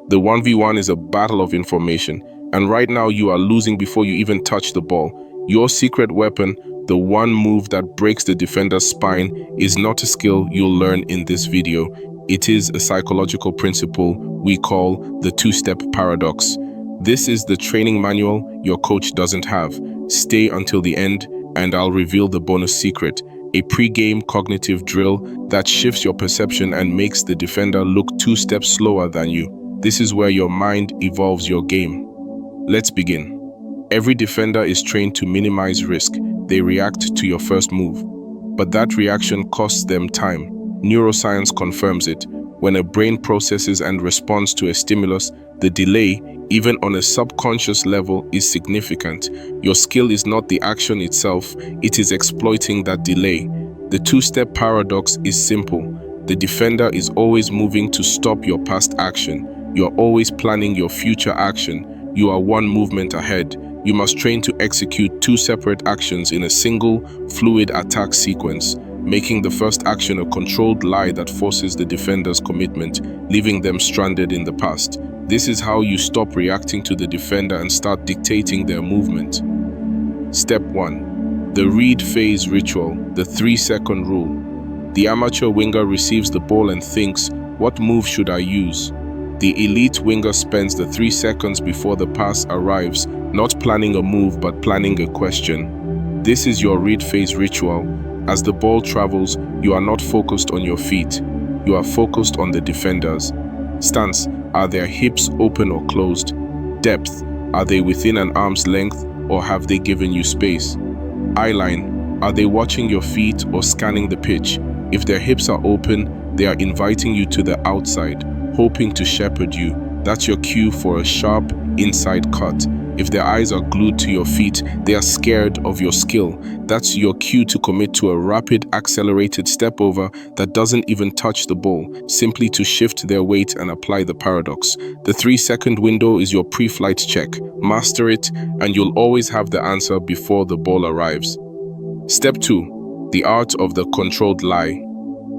The 1v1 is a battle of information, and right now you are losing before you even touch the ball. Your secret weapon, the one move that breaks the defender's spine, is not a skill you'll learn in this video. It is a psychological principle we call the two-step paradox. This is the training manual your coach doesn't have. Stay until the end, and I'll reveal the bonus secret, a pre-game cognitive drill that shifts your perception and makes the defender look 2 steps slower than you. This is where your mind evolves your game. Let's begin. Every defender is trained to minimize risk. They react to your first move. But that reaction costs them time. Neuroscience confirms it. When a brain processes and responds to a stimulus, the delay, even on a subconscious level, is significant. Your skill is not the action itself, it is exploiting that delay. The two-step paradox is simple. The defender is always moving to stop your past action. You're always planning your future action. You are one movement ahead. You must train to execute 2 separate actions in a single, fluid attack sequence, making the first action a controlled lie that forces the defender's commitment, leaving them stranded in the past. This is how you stop reacting to the defender and start dictating their movement. Step 1. The read phase ritual, the 3-second rule. The amateur winger receives the ball and thinks, what move should I use? The elite winger spends the 3 seconds before the pass arrives, not planning a move but planning a question. This is your read phase ritual. As the ball travels, you are not focused on your feet. You are focused on the defenders. Stance, are their hips open or closed? Depth, are they within an arm's length or have they given you space? Eyeline, are they watching your feet or scanning the pitch? If their hips are open, they are inviting you to the outside, hoping to shepherd you. That's your cue for a sharp inside cut. If their eyes are glued to your feet, they are scared of your skill. That's your cue to commit to a rapid, accelerated step over that doesn't even touch the ball, simply to shift their weight and apply the paradox. The 3-second window is your pre-flight check. Master it, and you'll always have the answer before the ball arrives. Step 2. The art of the controlled lie.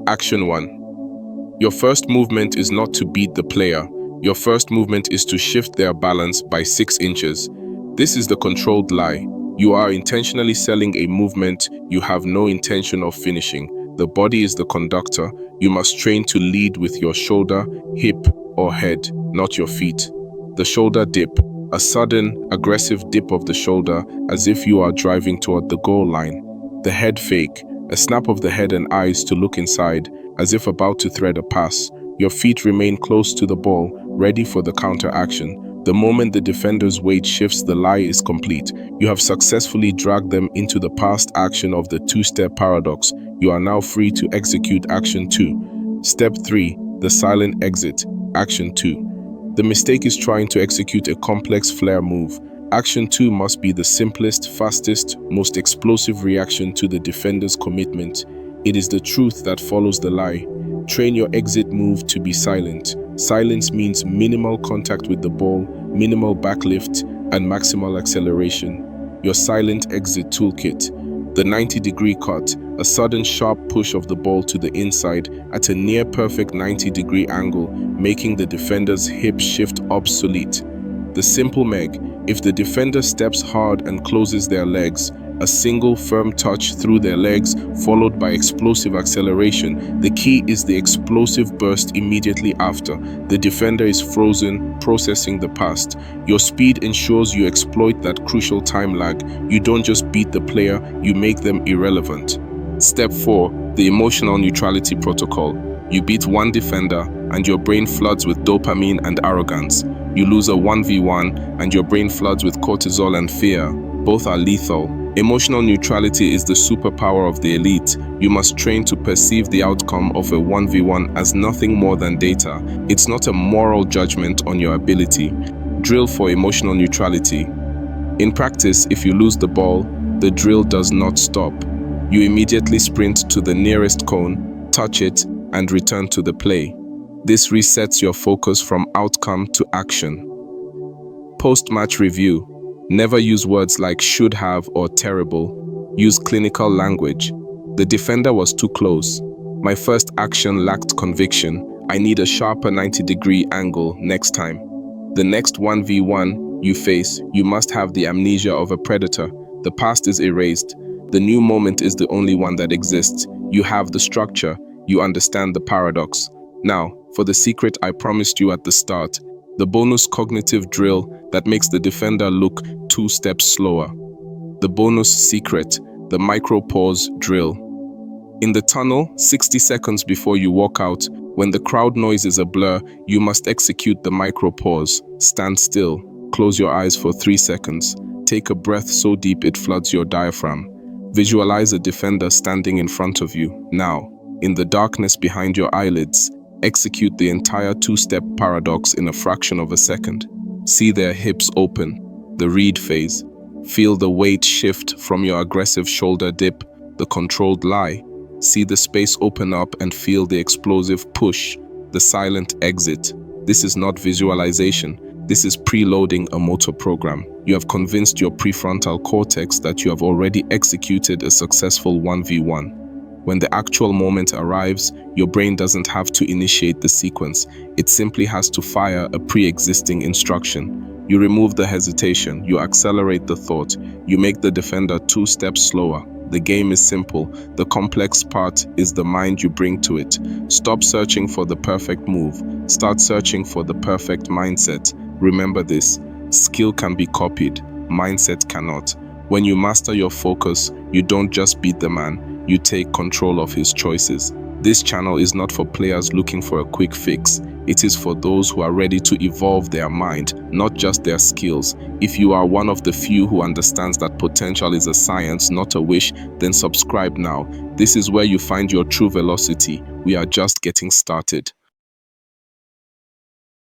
Action 1. Your first movement is not to beat the player. Your first movement is to shift their balance by 6 inches. This is the controlled lie. You are intentionally selling a movement you have no intention of finishing. The body is the conductor. You must train to lead with your shoulder, hip, or head, not your feet. The shoulder dip, a sudden, aggressive dip of the shoulder as if you are driving toward the goal line. The head fake, a snap of the head and eyes to look inside as if about to thread a pass. Your feet remain close to the ball, ready for the counter-action. The moment the defender's weight shifts, the lie is complete. You have successfully dragged them into the past action of the two-step paradox. You are now free to execute action 2. Step 3. The silent exit. Action 2. The mistake is trying to execute a complex flare move. Action 2 must be the simplest, fastest, most explosive reaction to the defender's commitment. It is the truth that follows the lie. Train your exit move to be silent. Silence means minimal contact with the ball, minimal backlift, and maximal acceleration. Your silent exit toolkit. The 90-degree cut, a sudden sharp push of the ball to the inside at a near-perfect 90-degree angle, making the defender's hip shift obsolete. The simple meg, if the defender steps hard and closes their legs, a single firm touch through their legs followed by explosive acceleration. The key is the explosive burst immediately after. The defender is frozen, processing the past. Your speed ensures you exploit that crucial time lag. You don't just beat the player, you make them irrelevant. Step 4. The emotional neutrality protocol. You beat one defender and your brain floods with dopamine and arrogance. You lose a 1v1 and your brain floods with cortisol and fear. Both are lethal. Emotional neutrality is the superpower of the elite. You must train to perceive the outcome of a 1v1 as nothing more than data. It's not a moral judgment on your ability. Drill for emotional neutrality. In practice, if you lose the ball, the drill does not stop. You immediately sprint to the nearest cone, touch it, and return to the play. This resets your focus from outcome to action. Post-match review. Never use words like should have or terrible. Use clinical language. The defender was too close. My first action lacked conviction. I need a sharper 90-degree angle next time. The next 1v1 you face, you must have the amnesia of a predator. The past is erased. The new moment is the only one that exists. You have the structure. You understand the paradox. Now, for the secret I promised you at the start, the bonus cognitive drill that makes the defender look 2 steps slower. The bonus secret, the micro pause drill. In the tunnel, 60 seconds before you walk out, when the crowd noise is a blur, you must execute the micro pause. Stand still. Close your eyes for 3 seconds. Take a breath so deep it floods your diaphragm. Visualize a defender standing in front of you. Now, in the darkness behind your eyelids, execute the entire 2-step paradox in a fraction of a second. See their hips open, the read phase. Feel the weight shift from your aggressive shoulder dip, the controlled lie. See the space open up and feel the explosive push, the silent exit. This is not visualization. This is preloading a motor program. You have convinced your prefrontal cortex that you have already executed a successful 1v1. When the actual moment arrives, your brain doesn't have to initiate the sequence. It simply has to fire a pre-existing instruction. You remove the hesitation, you accelerate the thought, you make the defender 2 steps slower. The game is simple. The complex part is the mind you bring to it. Stop searching for the perfect move. Start searching for the perfect mindset. Remember this, skill can be copied, mindset cannot. When you master your focus, you don't just beat the man, you take control of his choices. This channel is not for players looking for a quick fix. It is for those who are ready to evolve their mind, not just their skills. If you are one of the few who understands that potential is a science, not a wish, then subscribe now. This is where you find your true velocity. We are just getting started.